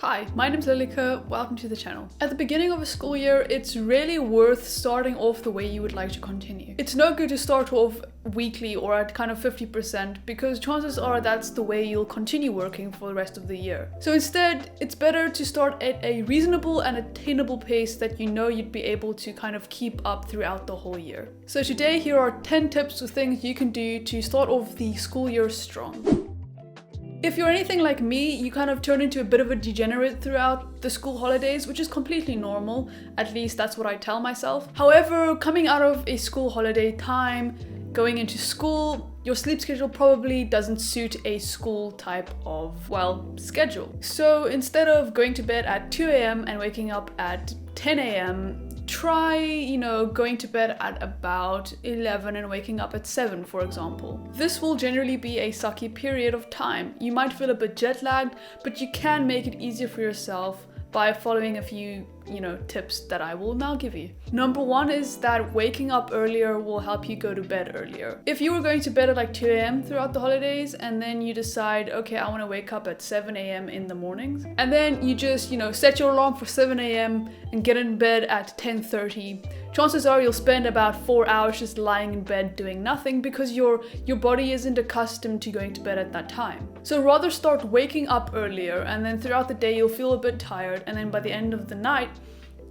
Hi, my name's Lilika, welcome to the channel. At the beginning of a school year, it's really worth starting off the way you would like to continue. It's no good to start off weekly or at kind of 50% because chances are that's the way you'll continue working for the rest of the year. So instead, it's better to start at a reasonable and attainable pace that you know you'd be able to kind of keep up throughout the whole year. So today, here are 10 tips of things you can do to start off the school year strong. If you're anything like me, you kind of turn into a bit of a degenerate throughout the school holidays, which is completely normal. At least that's what I tell myself. However, coming out of a school holiday time, going into school, your sleep schedule probably doesn't suit a school type of, schedule. So instead of going to bed at 2 a.m. and waking up at 10 a.m., try, going to bed at about 11 and waking up at 7, for example. This will generally be a sucky period of time. You might feel a bit jet lagged, but you can make it easier for yourself by following a few, tips that I will now give you. Number 1 is that waking up earlier will help you go to bed earlier. If you were going to bed at like 2 a.m. throughout the holidays and then you decide, okay, I want to wake up at 7 a.m. in the mornings, and then you just, set your alarm for 7 a.m. and get in bed at 10:30, chances are you'll spend about 4 hours just lying in bed doing nothing because your body isn't accustomed to going to bed at that time. So rather start waking up earlier, and then throughout the day you'll feel a bit tired, and then by the end of the night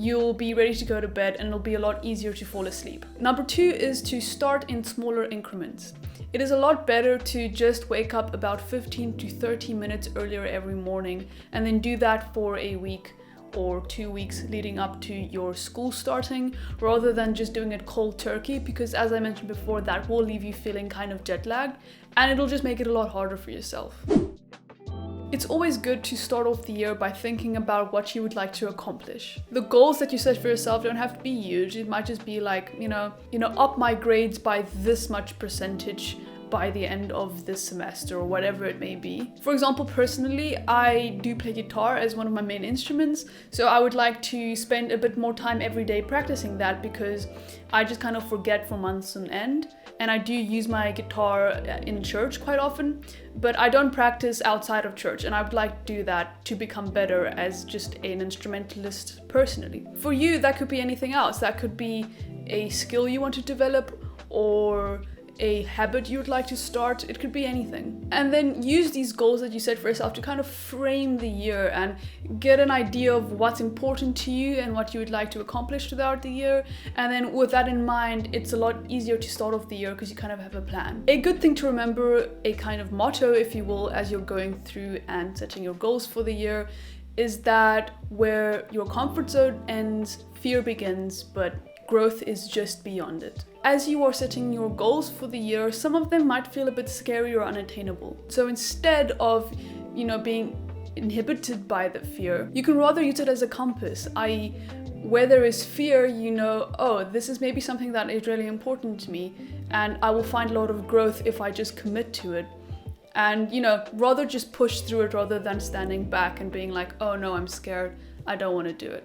you'll be ready to go to bed and it'll be a lot easier to fall asleep. Number 2 is to start in smaller increments. It is a lot better to just wake up about 15 to 30 minutes earlier every morning and then do that for a week or 2 weeks leading up to your school starting, rather than just doing it cold turkey, because as I mentioned before, that will leave you feeling kind of jet lagged and it'll just make it a lot harder for yourself. It's always good to start off the year by thinking about what you would like to accomplish. The goals that you set for yourself don't have to be huge. It might just be like, up my grades by this much percentage by the end of this semester or whatever it may be. For example, personally, I do play guitar as one of my main instruments, so I would like to spend a bit more time every day practicing that because I just kind of forget for months on end. And I do use my guitar in church quite often, but I don't practice outside of church, and I would like to do that to become better as just an instrumentalist personally. For you, that could be anything else. That could be a skill you want to develop or a habit you would like to start. It could be anything. And then use these goals that you set for yourself to kind of frame the year and get an idea of what's important to you and what you would like to accomplish throughout the year. And then with that in mind, it's a lot easier to start off the year because you kind of have a plan. A good thing to remember, a kind of motto, if you will, as you're going through and setting your goals for the year, is that where your comfort zone ends, fear begins, but growth is just beyond it. As you are setting your goals for the year, some of them might feel a bit scary or unattainable. So instead of, being inhibited by the fear, you can rather use it as a compass, i.e., where there is fear, this is maybe something that is really important to me, and I will find a lot of growth if I just commit to it. And, rather just push through it rather than standing back and being like, oh no, I'm scared, I don't want to do it.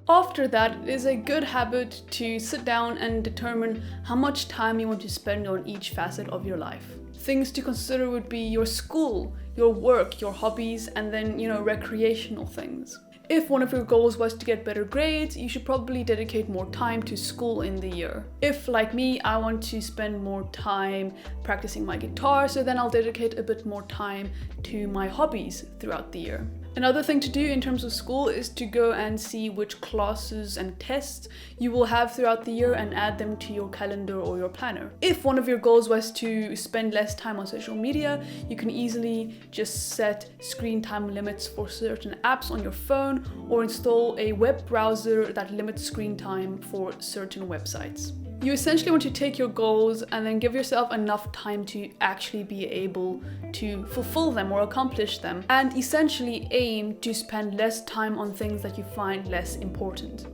After that, it is a good habit to sit down and determine how much time you want to spend on each facet of your life. Things to consider would be your school, your work, your hobbies, and then, recreational things. If one of your goals was to get better grades, you should probably dedicate more time to school in the year. If, like me, I want to spend more time practicing my guitar, so then I'll dedicate a bit more time to my hobbies throughout the year. Another thing to do in terms of school is to go and see which classes and tests you will have throughout the year and add them to your calendar or your planner. If one of your goals was to spend less time on social media, you can easily just set screen time limits for certain apps on your phone or install a web browser that limits screen time for certain websites. You essentially want to take your goals and then give yourself enough time to actually be able to fulfill them or accomplish them, and essentially aim to spend less time on things that you find less important.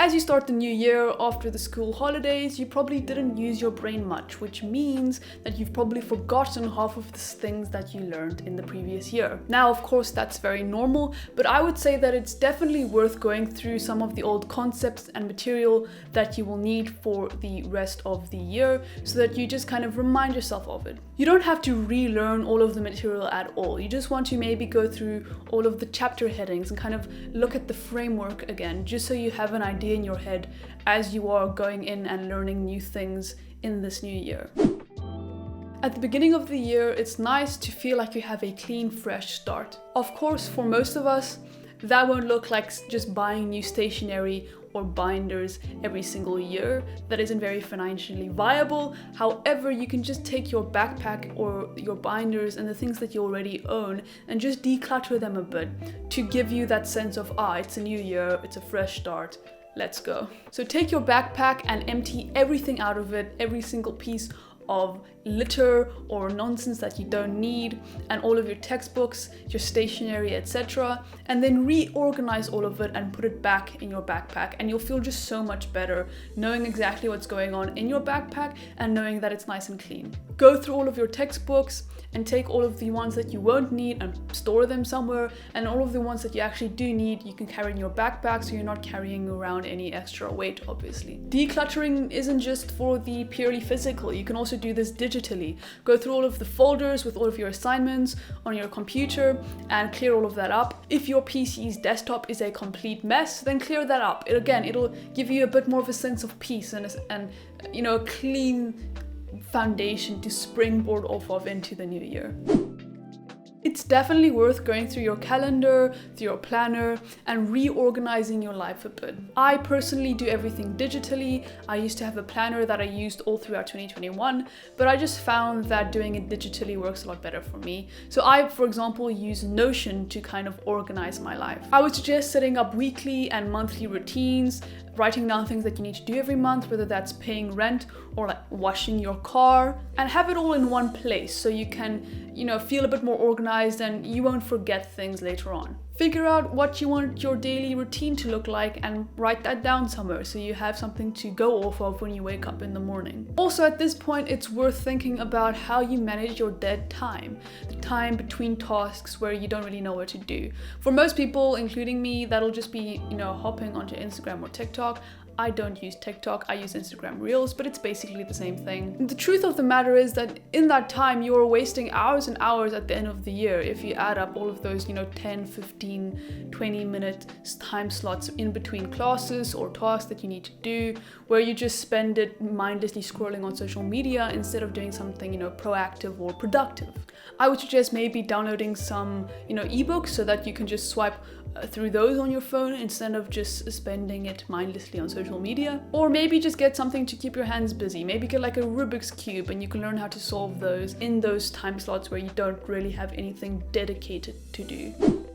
As you start the new year after the school holidays, you probably didn't use your brain much, which means that you've probably forgotten half of the things that you learned in the previous year. Now, of course, that's very normal, but I would say that it's definitely worth going through some of the old concepts and material that you will need for the rest of the year so that you just kind of remind yourself of it. You don't have to relearn all of the material at all. You just want to maybe go through all of the chapter headings and kind of look at the framework again, just so you have an idea in your head as you are going in and learning new things in this new year. At the beginning of the year, it's nice to feel like you have a clean, fresh start. Of course, for most of us, that won't look like just buying new stationery or binders every single year. That isn't very financially viable. However, you can just take your backpack or your binders and the things that you already own and just declutter them a bit to give you that sense of, it's a new year, it's a fresh start, let's go. So take your backpack and empty everything out of it, every single piece of litter or nonsense that you don't need, and all of your textbooks, your stationery, etc. And then reorganize all of it and put it back in your backpack, and you'll feel just so much better knowing exactly what's going on in your backpack and knowing that it's nice and clean. Go through all of your textbooks and take all of the ones that you won't need and store them somewhere, and all of the ones that you actually do need you can carry in your backpack, so you're not carrying around any extra weight, obviously. Decluttering isn't just for the purely physical. You can also do this digitally. Go through all of the folders with all of your assignments on your computer and clear all of that up. If your PC's desktop is a complete mess, then clear that up. It'll give you a bit more of a sense of peace and a clean foundation to springboard off of into the new year. It's definitely worth going through your calendar, through your planner, and reorganizing your life a bit. I personally do everything digitally. I used to have a planner that I used all throughout 2021, but I just found that doing it digitally works a lot better for me. So I, for example, use Notion to kind of organize my life. I would suggest setting up weekly and monthly routines, writing down things that you need to do every month, whether that's paying rent or like washing your car, and have it all in one place so you can, feel a bit more organized and you won't forget things later on. Figure out what you want your daily routine to look like and write that down somewhere so you have something to go off of when you wake up in the morning. Also, at this point, it's worth thinking about how you manage your dead time, the time between tasks where you don't really know what to do. For most people, including me, that'll just be, hopping onto Instagram or TikTok. I don't use TikTok, I use Instagram Reels, but it's basically the same thing. The truth of the matter is that in that time, you're wasting hours and hours at the end of the year if you add up all of those, 10, 15, 20-minute time slots in between classes or tasks that you need to do, where you just spend it mindlessly scrolling on social media instead of doing something, proactive or productive. I would suggest maybe downloading some, ebooks so that you can just swipe through those on your phone instead of just spending it mindlessly on social media. Or maybe just get something to keep your hands busy. Maybe get like a Rubik's Cube and you can learn how to solve those in those time slots where you don't really have anything dedicated to do.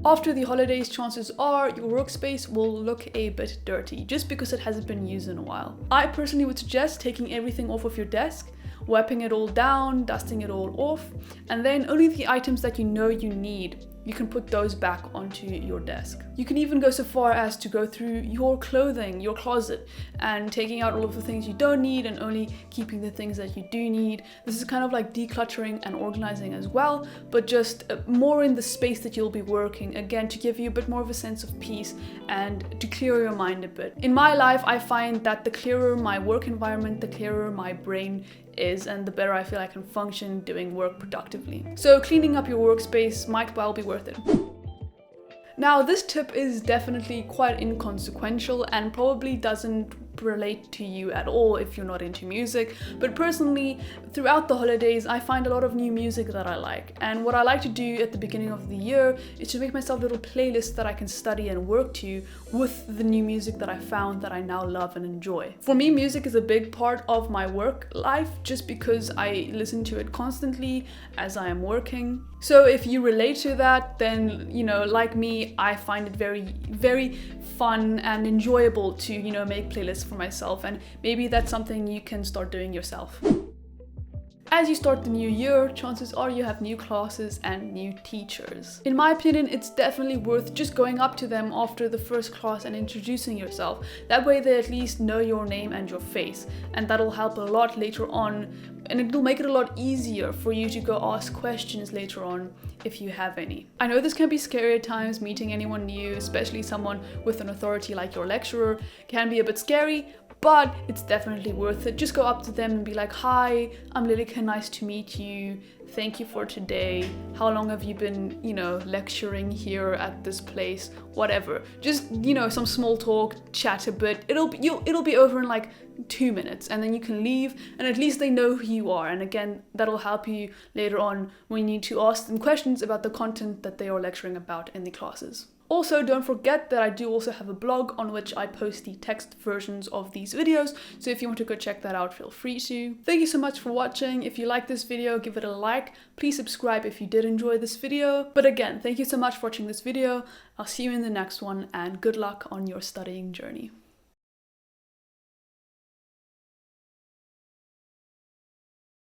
After the holidays, chances are your workspace will look a bit dirty just because it hasn't been used in a while. I personally would suggest taking everything off of your desk, wiping it all down, dusting it all off, and then only the items that you need, you can put those back onto your desk. You can even go so far as to go through your clothing, your closet, and taking out all of the things you don't need and only keeping the things that you do need. This is kind of like decluttering and organizing as well, but just more in the space that you'll be working, again, to give you a bit more of a sense of peace and to clear your mind a bit. In my life, I find that the clearer my work environment, the clearer my brain is, and the better I feel I can function doing work productively. So cleaning up your workspace might well be worth it. Now, this tip is definitely quite inconsequential and probably doesn't relate to you at all if you're not into music, but personally, throughout the holidays, I find a lot of new music that I like, and what I like to do at the beginning of the year is to make myself little playlists that I can study and work to with the new music that I found that I now love and enjoy. For me, music is a big part of my work life just because I listen to it constantly as I am working. So if you relate to that, then, like me, I find it very, very fun and enjoyable to, make playlists for myself, and maybe that's something you can start doing yourself. As you start the new year, chances are you have new classes and new teachers. In my opinion, it's definitely worth just going up to them after the first class and introducing yourself. That way they at least know your name and your face, and that'll help a lot later on and it'll make it a lot easier for you to go ask questions later on if you have any. I know this can be scary at times, meeting anyone new, especially someone with an authority like your lecturer, can be a bit scary, but it's definitely worth it. Just go up to them and be like, hi, I'm Lilika, nice to meet you. Thank you for today. How long have you been, lecturing here at this place? Whatever. Just, some small talk, chat a bit. It'll be over in like 2 minutes, and then you can leave, and at least they know who you are. And again, that'll help you later on when you need to ask them questions about the content that they are lecturing about in the classes. Also, don't forget that I do also have a blog on which I post the text versions of these videos, so if you want to go check that out, feel free to. Thank you so much for watching. If you like this video, give it a like. Please subscribe if you did enjoy this video. But again, thank you so much for watching this video. I'll see you in the next one, and good luck on your studying journey.